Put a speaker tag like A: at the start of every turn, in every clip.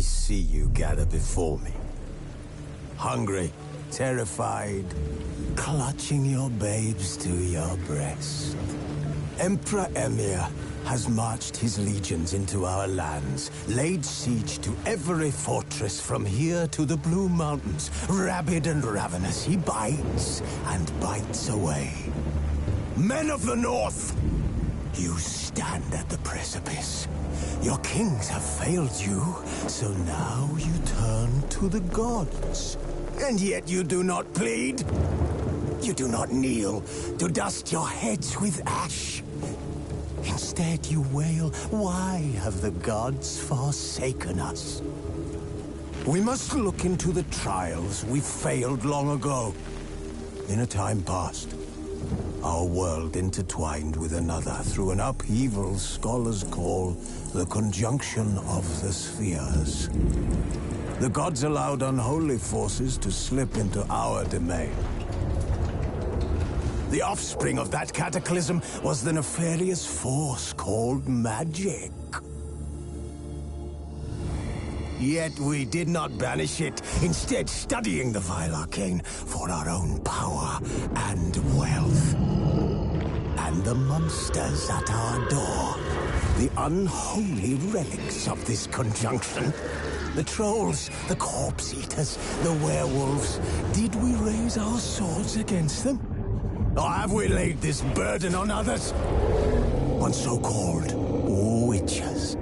A: see you gather before me. Hungry, terrified, clutching your babes to your breast. Emperor Emhyr has marched his legions into our lands, laid siege to every fortress from here to the Blue Mountains. Rabid and ravenous, he bites and bites away. Men of the North, you stand at the precipice. Your kings have failed you, so now you turn to the gods. And yet you do not plead. You do not kneel to dust your heads with ash. Instead you wail, why have the gods forsaken us? We must look into the trials we failed long ago. In a time past, our world intertwined with another through an upheaval scholars call the conjunction of the spheres. The gods allowed unholy forces to slip into our domain. The offspring of that cataclysm was the nefarious force called magic. Yet we did not banish it, instead studying the vile arcane for our own power and wealth. And the monsters at our door, the unholy relics of this conjunction. The trolls, the corpse-eaters, the werewolves. Did we raise our swords against them? Or have we laid this burden on others? On so-called witches.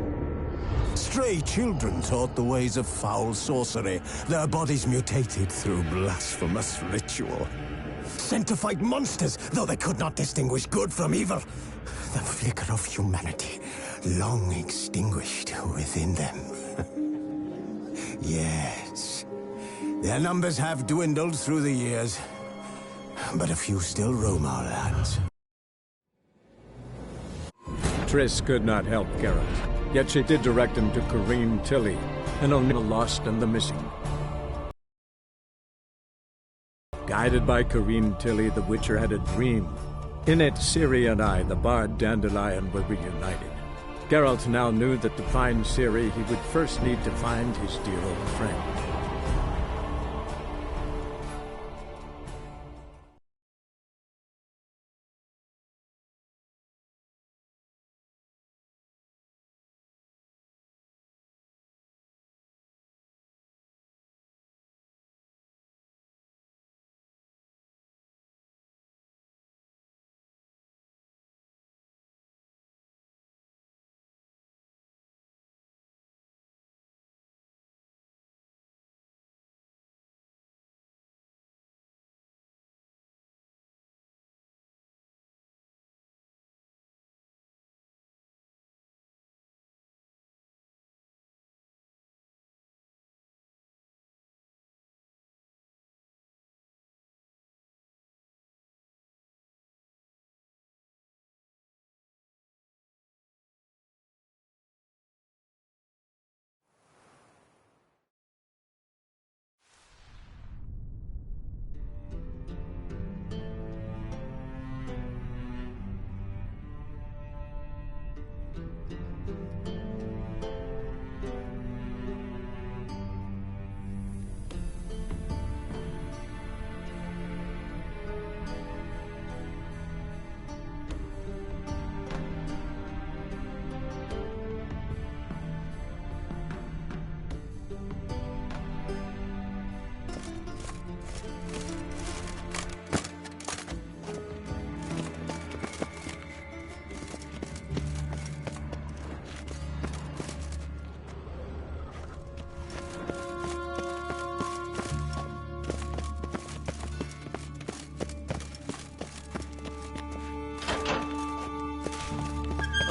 A: Stray children taught the ways of foul sorcery, their bodies mutated through blasphemous ritual. Sent to fight monsters, though they could not distinguish good from evil. The flicker of humanity, long extinguished within them. Yes, their numbers have dwindled through the years, but a few still roam our lands.
B: Triss could not help Geralt, yet she did direct him to Corrine Tilly, and only the lost and the missing. Guided by Corrine Tilly, the Witcher had a dream. In it, Ciri and I, the bard Dandelion, were reunited. Geralt now knew that to find Ciri, he would first need to find his dear old friend.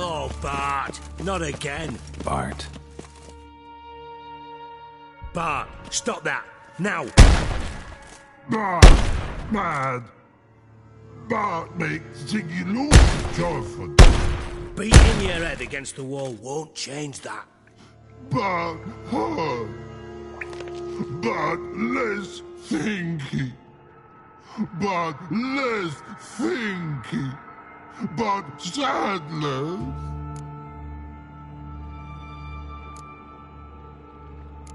C: Oh, Bart, not again.
D: Bart.
C: Bart, stop that, now!
E: Bart, mad. Bart makes Ziggy lose joyful.
C: Beating your head against the wall won't change that.
E: Bart hurt. Bart less thinky. Bart less thinky. Bart sadness.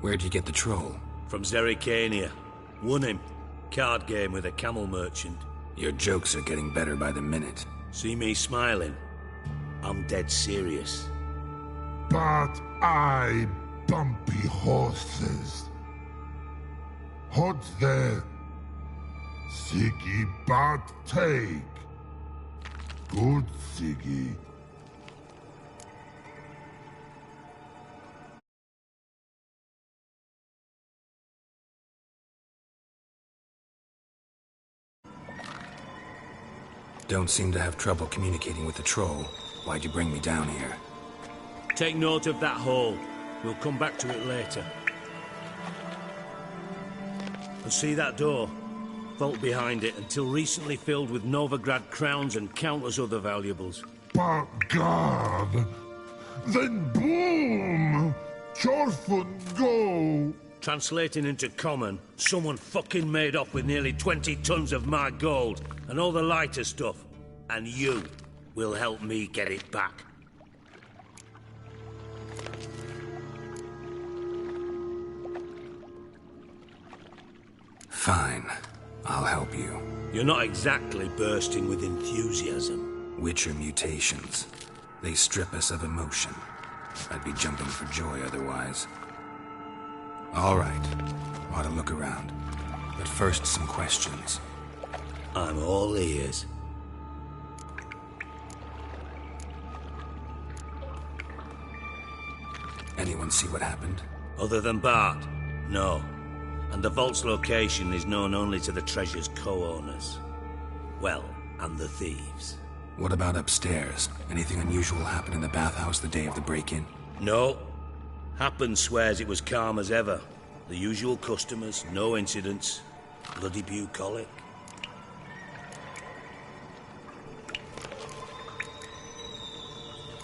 D: Where'd you get the troll?
C: From Zerrikania. Won him. Card game with a camel merchant.
D: Your jokes are getting better by the minute.
C: See me smiling? I'm dead serious.
E: But I bumpy horses. Hot there. Siggy but take. Good Siggy.
D: Don't seem to have trouble communicating with the troll. Why'd you bring me down here?
C: Take note of that hole. We'll come back to it later. And see that door? Vault behind it, until recently filled with Novigrad crowns and countless other valuables.
E: But God! Then boom! Chorfun go!
C: Translating into common, someone fucking made off with nearly 20 tons of my gold, and all the lighter stuff. And you will help me get it back.
D: Fine. I'll help you.
C: You're not exactly bursting with enthusiasm.
D: Witcher mutations. They strip us of emotion. I'd be jumping for joy otherwise. All right. Ought to look around. But first, some questions.
C: I'm all ears.
D: Anyone see what happened?
C: Other than Bart? No. And the vault's location is known only to the treasure's co-owners. Well, and the thieves.
D: What about upstairs? Anything unusual happen in the bathhouse the day of the break-in?
C: No. Happen swears it was calm as ever. The usual customers, no incidents. Bloody bucolic.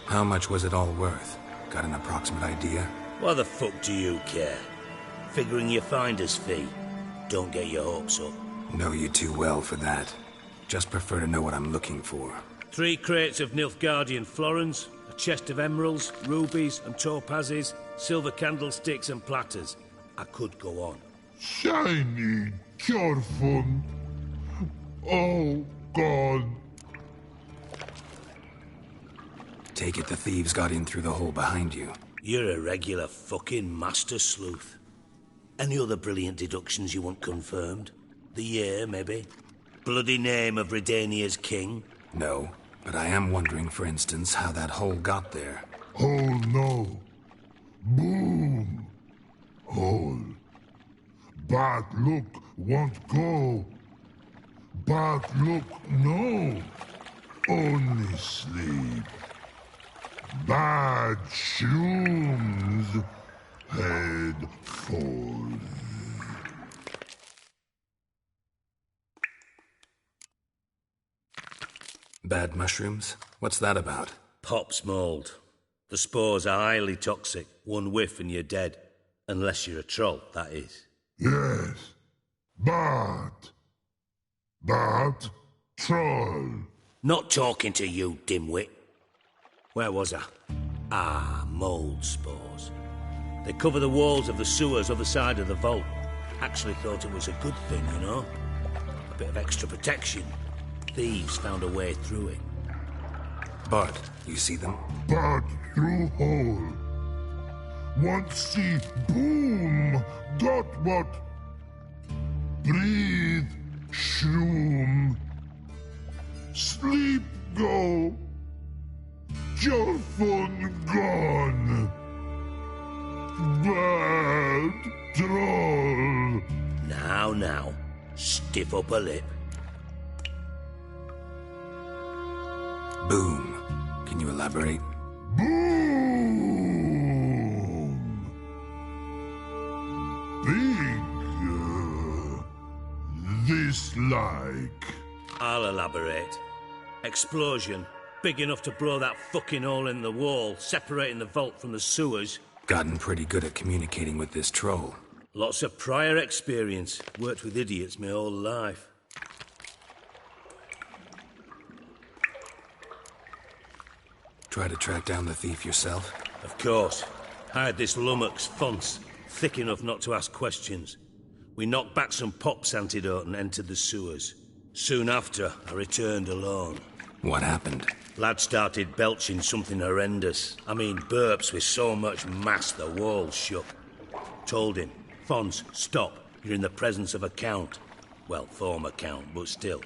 D: How much was it all worth? Got an approximate idea?
C: Why the fuck do you care? Figuring your finder's fee. Don't get your hopes up.
D: Know you too well for that. Just prefer to know what I'm looking for.
C: 3 crates of Nilfgaardian florins, a chest of emeralds, rubies and topazes, silver candlesticks and platters. I could go on.
E: Shiny Chorfun. Oh, God.
D: Take it the thieves got in through the hole behind you.
C: You're a regular fucking master sleuth. Any other brilliant deductions you want confirmed? The year, maybe? Bloody name of Redania's king?
D: No, but I am wondering, for instance, how that hole got there.
E: Hole no. Boom. Hole. But look won't go. But look no. Only sleep. Bad shrooms. Head falls.
D: Bad mushrooms? What's that about?
C: Pop's mold. The spores are highly toxic. One whiff and you're dead. Unless you're a troll, that is.
E: Yes. But troll.
C: Not talking to you, dimwit. Where was I? Ah, mold spores. They cover the walls of the sewers other side of the vault. Actually thought it was a good thing, you know? A bit of extra protection. Thieves found a way through it.
D: Bart, you see them?
E: But through hole. Want see boom. Got what? Breathe. Shroom. Sleep go. Chorfun gone. Bad troll.
C: Now. Stiff up a lip.
D: Boom. Can you elaborate?
E: Boom. Big. This like.
C: I'll elaborate. Explosion. Big enough to blow that fucking hole in the wall, separating the vault from the sewers.
D: Gotten pretty good at communicating with this troll.
C: Lots of prior experience. Worked with idiots my whole life.
D: Try to track down the thief yourself?
C: Of course. Hired this lummox, Fonce. thick enough not to ask questions. We knocked back some Pop's antidote and entered the sewers. Soon after, I returned alone.
D: What happened?
C: Lad started belching something horrendous. I mean, burps with so much mass the walls shook. Told him, Fons, stop. You're in the presence of a count. Well, former count, but still.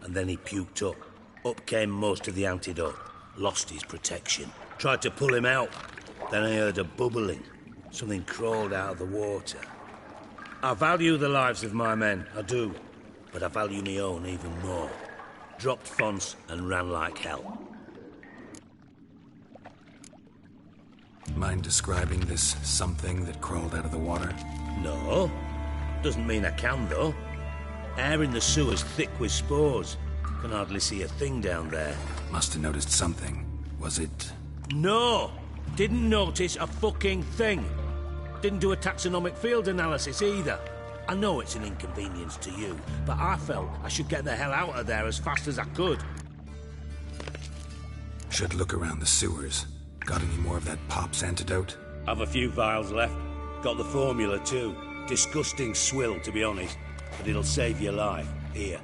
C: And then he puked up. Up came most of the antidote. Lost his protection. Tried to pull him out. Then I heard a bubbling. Something crawled out of the water. I value the lives of my men, I do. But I value my own even more. Dropped Fons and ran like hell.
D: Mind describing this something that crawled out of the water?
C: No. Doesn't mean I can, though. Air in the sewer's thick with spores. Can hardly see a thing down there.
D: Must have noticed something. Was it...
C: No! Didn't notice a fucking thing. Didn't do a taxonomic field analysis either. I know it's an inconvenience to you, but I felt I should get the hell out of there as fast as I could.
D: Should look around the sewers. Got any more of that Pop's antidote?
C: I've a few vials left. Got the formula too. Disgusting swill, to be honest. But it'll save your life. Here.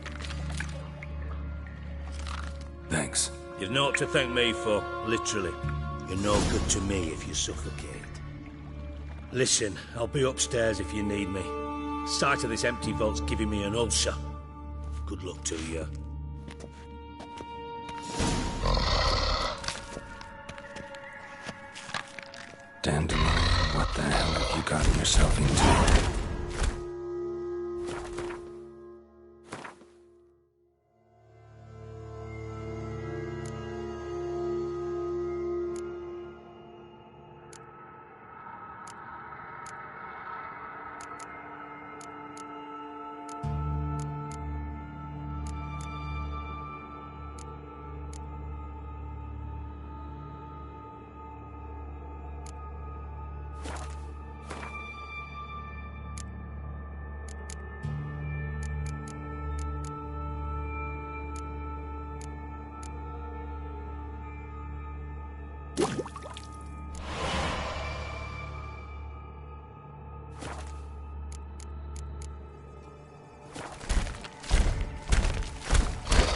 D: Thanks.
C: You've naught to thank me for, literally. You're no good to me if you suffocate. Listen, I'll be upstairs if you need me. Sight of this empty vault's giving me an ulcer. Good luck to you.
D: Dandelion, what the hell have you gotten yourself into?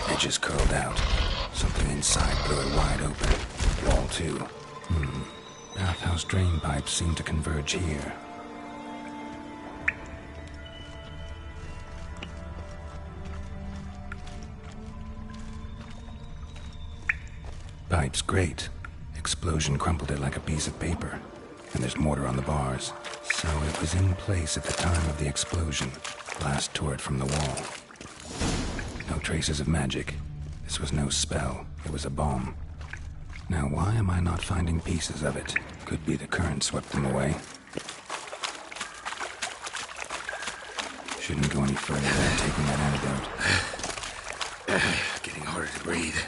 D: Edges curled out. Something inside blew it wide open. Wall too. Bathhouse drain pipes seem to converge here. Pipe's great. Explosion crumpled it like a piece of paper. And there's mortar on the bars. So it was in place at the time of the explosion. Blast tore it from the wall. No traces of magic. This was no spell. It was a bomb. Now why am I not finding pieces of it? Could be the current swept them away. Shouldn't go any further without taking that antidote. Getting harder to breathe.